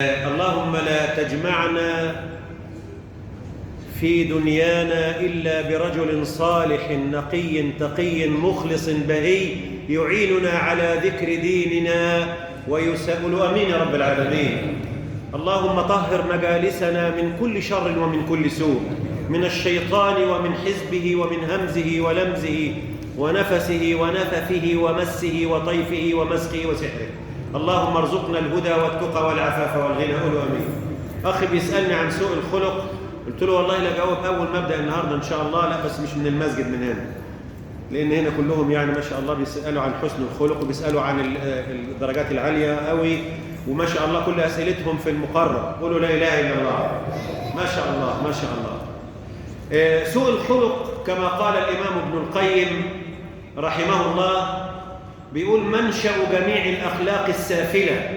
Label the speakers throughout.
Speaker 1: اللهم لا تجمعنا في دنيانا إلا برجل صالح نقي تقي مخلص بهي يعيننا على ذكر ديننا ويسأل. أمين يا رب العالمين. اللهم طهر مجالسنا من كل شر ومن كل سوء، من الشيطان ومن حزبه ومن همزه ولمزه ونفسه ونفثه ومسه وطيفه ومسخه وسحره. اللهم ارزقنا الهدى والتقى والعفاف والغنى. قولوا امين. اخي بيسالني عن سوء الخلق، قلت له والله لا جاوب اول ما ابدا النهارده ان شاء الله، لا بس مش من المسجد، من هنا، لان هنا كلهم يعني ما شاء الله بيسالوا عن حسن الخلق وبيسالوا عن الدرجات العاليه قوي، وما شاء الله كل اسئلتهم في المقرر. قولوا لا اله الا الله. ما شاء الله ما شاء الله. سوء الخلق كما قال الامام ابن القيم رحمه الله، بيقول منشأ جميع الأخلاق السافلة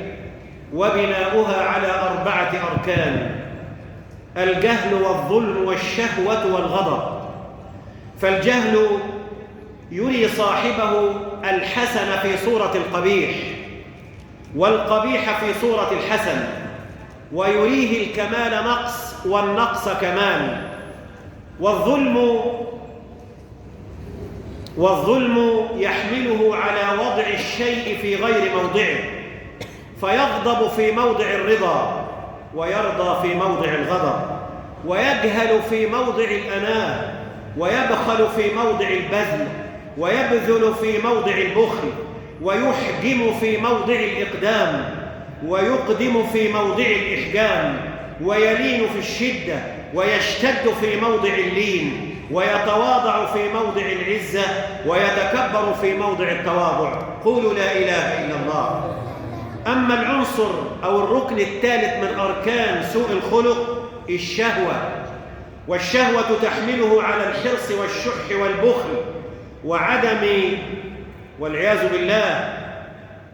Speaker 1: وبناؤها على 4 أركان: الجهل والظلم والشهوة والغضب. فالجهل يري صاحبه الحسن في صورة القبيح والقبيح في صورة الحسن، ويريه الكمال نقص والنقص كمال. والظلم يحمله على وضع الشيء في غير موضعه، فيغضب في موضع الرضا ويرضى في موضع الغضب، ويجهل في موضع الأناة، ويبخل في موضع البذل، ويبذل في موضع البخل، ويحجم في موضع الإقدام، ويقدم في موضع الإحجام، ويلين في الشدة، ويشتد في موضع اللين، ويتواضع في موضع العزة، ويتكبر في موضع التواضع. قولوا لا إله إلا الله. أما العنصر أو الركن الثالث من أركان سوء الخلق الشهوة، والشهوة تحمله على الحرص والشح والبخل والعياذ بالله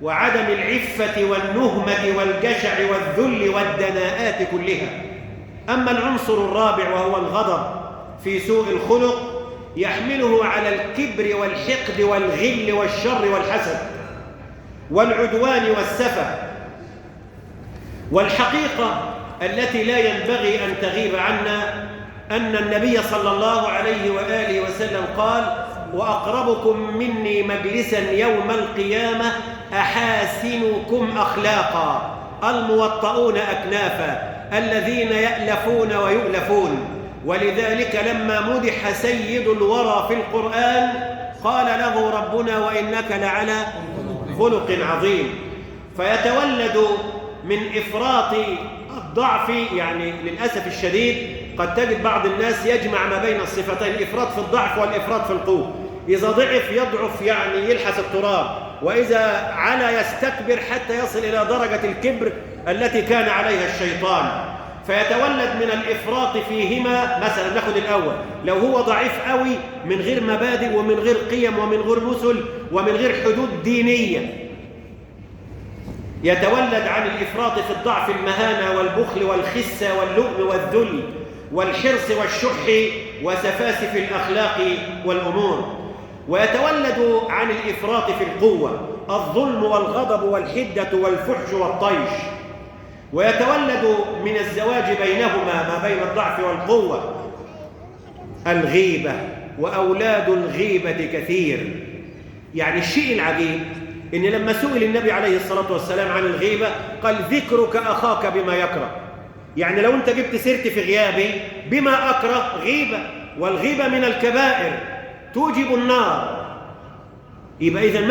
Speaker 1: وعدم العفة والنهمة والجشع والذل والدناءات كلها. أما العنصر الرابع وهو الغضب في سوء الخلق، يحمله على الكبر والحقد والغل والشر والحسد والعدوان والسفه. والحقيقة التي لا ينبغي أن تغيب عنا أن النبي صلى الله عليه وآله وسلم قال: وأقربكم مني مجلسا يوم القيامة أحاسنكم أخلاقا الموطؤون أكنافا الذين يألفون ويؤلفون. ولذلك لما مدح سيد الورى في القرآن قال له ربنا: وإنك لعلى خلق عظيم. فيتولد من إفراط الضعف، يعني للأسف الشديد قد تجد بعض الناس يجمع ما بين الصفتين، الإفراط في الضعف والإفراط في القوة. إذا ضعف يضعف، يعني يلحس التراب، وإذا علا يستكبر حتى يصل إلى درجة الكبر التي كان عليها الشيطان. فيتولد من الإفراط فيهما. مثلا ناخد الأول، لو هو ضعيف قوي من غير مبادئ ومن غير قيم ومن غير مثل ومن غير حدود دينية، يتولد عن الإفراط في الضعف المهانة والبخل والخسة واللؤم والذل والحرص والشح وسفاسف الأخلاق والأمور. ويتولد عن الإفراط في القوة الظلم والغضب والحدة والفحش والطيش. ويتولد من الزواج بينهما ما بين الضعف والقوة الغيبة، وأولاد الغيبة كثير. يعني الشيء العجيب إن لما سئل النبي عليه الصلاة والسلام عن الغيبة قال: ذكرك أخاك بما يكره. يعني لو أنت جبت سيرتي في غيابي بما أكره غيبة، والغيبة من الكبائر توجب النار. يبقى إذن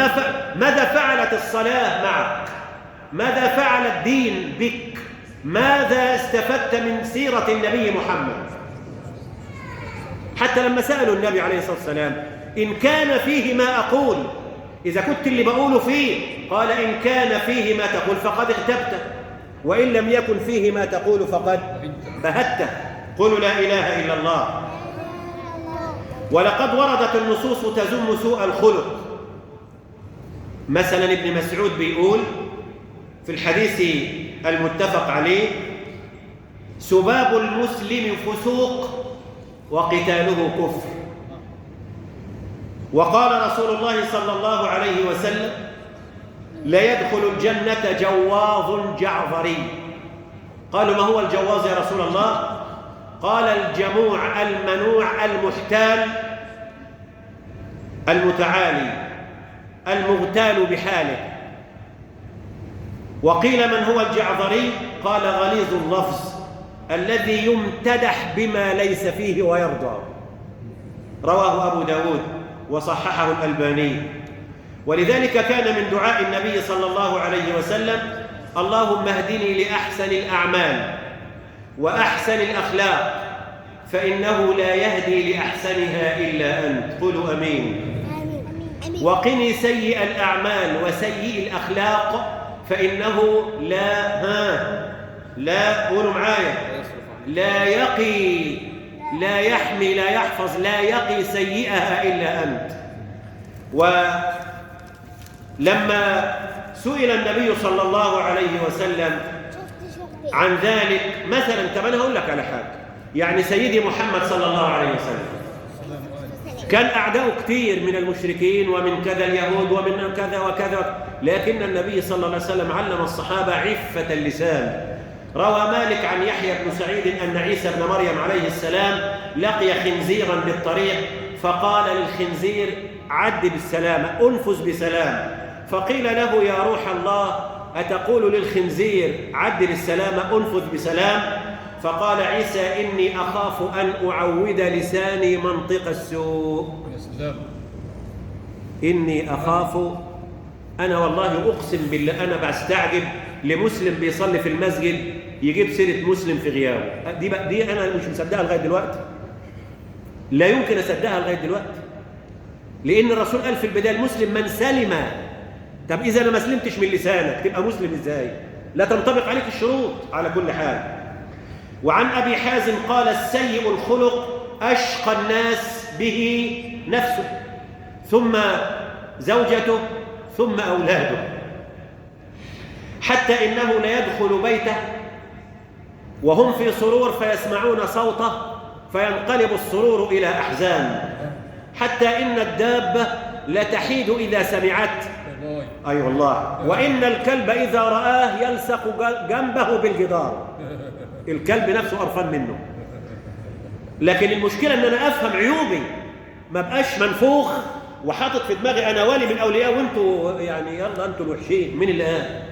Speaker 1: ماذا فعلت الصلاة معك؟ ماذا فعل الدين بك؟ ماذا استفدت من سيرة النبي محمد؟ حتى لما سألوا النبي عليه الصلاة والسلام: إن كان فيه ما أقول، إذا كنت اللي بقوله فيه، قال: إن كان فيه ما تقول فقد اغتبته، وإن لم يكن فيه ما تقول فقد بهته. قولوا لا إله إلا الله. ولقد وردت النصوص تذم سوء الخلق. مثلا ابن مسعود بيقول في الحديث المتفق عليه: سباب المسلم فسوق وقتاله كفر. وقال رسول الله صلى الله عليه وسلم: لا يدخل الجنة جواظ جعظري. قالوا ما هو الجواز يا رسول الله؟ قال الجموع المنوع المحتال المتعالي المغتال بحاله. وقيل من هو الجعذري؟ قال غليظ اللفظ الذي يمتدح بما ليس فيه ويرضى. رواه أبو داود وصححه الألباني. ولذلك كان من دعاء النبي صلى الله عليه وسلم: اللهم اهدني لأحسن الأعمال وأحسن الأخلاق فإنه لا يهدي لأحسنها إلا أنت. قولوا أمين. وقني سيء الأعمال وسيء الأخلاق فإنه لا قولوا معايا، لا يقي، لا يحمي، لا يحفظ، لا يقي سيئها إلا أنت. ولما سئل النبي صلى الله عليه وسلم عن ذلك مثلا، طب أنا هقول لك على حاجة، يعني سيدي محمد صلى الله عليه وسلم كان أعداؤه كثير من المشركين ومن كذا اليهود ومن كذا وكذا، لكن النبي صلى الله عليه وسلم علم الصحابة عفة اللسان. روى مالك عن يحيى بن سعيد أن عيسى بن مريم عليه السلام لقي خنزيرا بالطريق فقال للخنزير: عد بالسلامة، أنفذ بسلام. فقيل له: يا روح الله، أتقول للخنزير عد للسلامة أنفذ بسلام؟ فقال عيسى: إني أخاف أن أعود لساني منطق السوء. إني أخاف، أنا والله أقسم بالله أنا بستعجب لمسلم بيصلي في المسجد يجيب سيرة مسلم في غيابه. دي أنا مش مصدقها لغاية دلوقتي، لا يمكن أصدقها لغاية دلوقتي، لأن الرسول قال في البداية: المسلم من سلم. طب إذا أنا ما سلمتش من لسانك تبقى مسلم إزاي؟ لا تنطبق عليك الشروط على كل حال. وعن أبي حازم قال: السيء الخلق أشقى الناس به نفسه ثم زوجته ثم أولاده، حتى إنه ليدخل بيته وهم في سرور فيسمعون صوته فينقلب السرور إلى أحزان، حتى إن الدابة لتحيد إذا سمعت. أي والله. وإن الكلب إذا رآه يلصق جنبه بالجدار، الكلب نفسه قرفان منه. لكن المشكلة إن أنا أفهم عيوبي، ما بقاش منفوخ وحاطط في دماغي أنا ولي من أولياء وأنتوا يعني يلا أنتوا الوحشين. مين اللي قال؟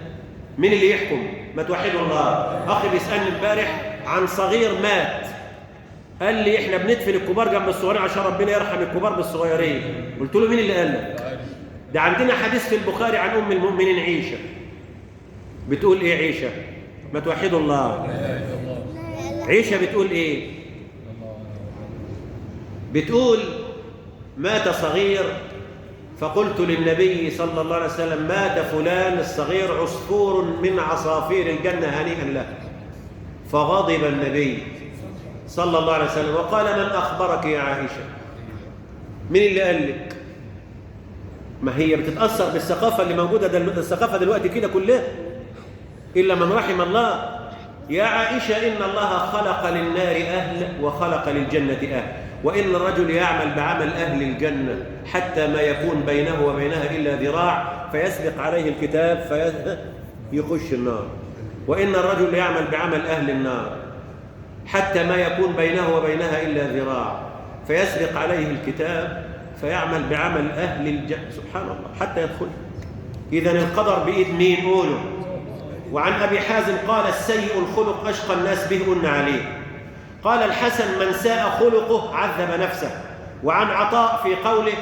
Speaker 1: مين اللي يحكم؟ ما توحدوا الله. أخي بيسألني امبارح عن صغير مات، قال لي إحنا بندفن الكبار جنب الصغيرين عشان ربنا يرحم الكبار بالصغيرين. قلت له: مين اللي قال لك؟ ده عندنا حديث في البخاري عن أم المؤمنين عيشة. بتقول إيه عيشة؟ ما توحدوا الله. عيشة بتقول إيه؟ بتقول: مات صغير فقلت للنبي صلى الله عليه وسلم: مات فلان الصغير عصفور من عصافير الجنة هنيئا له. فغضب النبي صلى الله عليه وسلم وقال: من أخبرك يا عائشة؟ مين اللي قال لك؟ ما هي بتتأثر بالثقافة اللي موجودة الثقافة دلوقتي كده كلها إلا من رحم الله. يا عائشة إن الله خلق للنار أهل وخلق للجنة أهل، وإن الرجل يعمل بعمل أهل الجنة حتى ما يكون بينه وبينها إلا ذراع فيسبق عليه الكتاب فيخش النار، وإن الرجل يعمل بعمل أهل النار حتى ما يكون بينه وبينها إلا ذراع فيسبق عليه الكتاب فيعمل بعمل أهل الجنة. سبحان الله، حتى يدخل. إذن القدر بإيد مين؟ قولوا. وعن أبي حازم قال: السيء الخلق أشقى الناس به قلنا عليه. قال الحسن: من ساء خلقه عذب نفسه. وعن عطاء في قوله: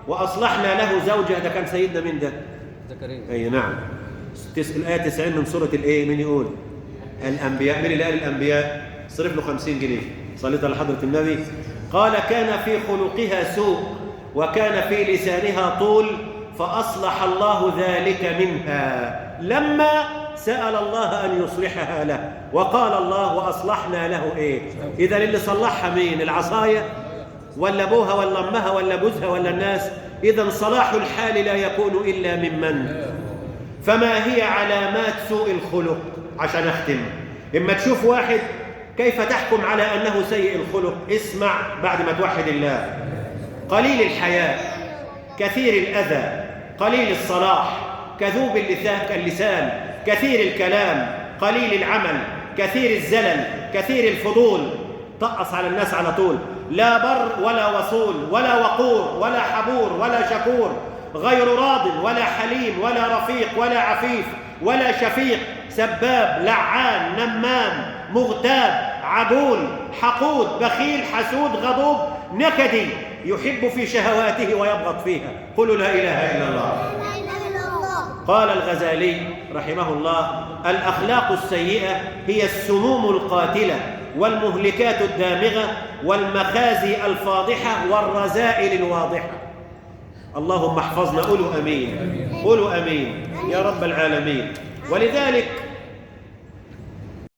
Speaker 1: وأصلحنا له زوجه، ده كان سيدنا من ده؟ زكريا. أي نعم. الآية 90 من سورة الإيه؟ من يقول؟ الأنبياء. من اللي قال الأنبياء؟ صرف له 50 جنيه. صليت على حضرة النبي. قال: كان في خلقها سوء وكان في لسانها طول فأصلح الله ذلك منها لما سأل الله أن يصلحها له، وقال الله: وأصلحنا له إيه؟ إذا اللي صلحها مين؟ العصاية ولا أبوها ولا أمها ولا جوزها ولا الناس؟ إذا صلاح الحال لا يكون إلا ممن. فما هي علامات سوء الخلق؟ عشان أختم، إما تشوف واحد كيف تحكم على أنه سيء الخلق؟ اسمع بعد ما توحد الله: قليل الحياء، كثير الأذى، قليل الصلاح، كذوب اللسان، كثير الكلام، قليل العمل، كثير الزلل، كثير الفضول، طقص على الناس على طول، لا بر ولا وصول ولا وقور ولا حبور ولا شكور، غير راض ولا حليم ولا رفيق ولا عفيف ولا شفيق، سباب لعان نمام مغتاب عدول حقود بخيل حسود غضوب نكدي، يحب في شهواته ويبغض فيها. قولوا لا إله إلا الله. قال الغزالي رحمه الله: الأخلاق السيئة هي السموم القاتلة والمهلكات الدامغة والمخازي الفاضحة والرذائل الواضحة. اللهم احفظنا. قولوا أمين. قولوا أمين يا رب العالمين. ولذلك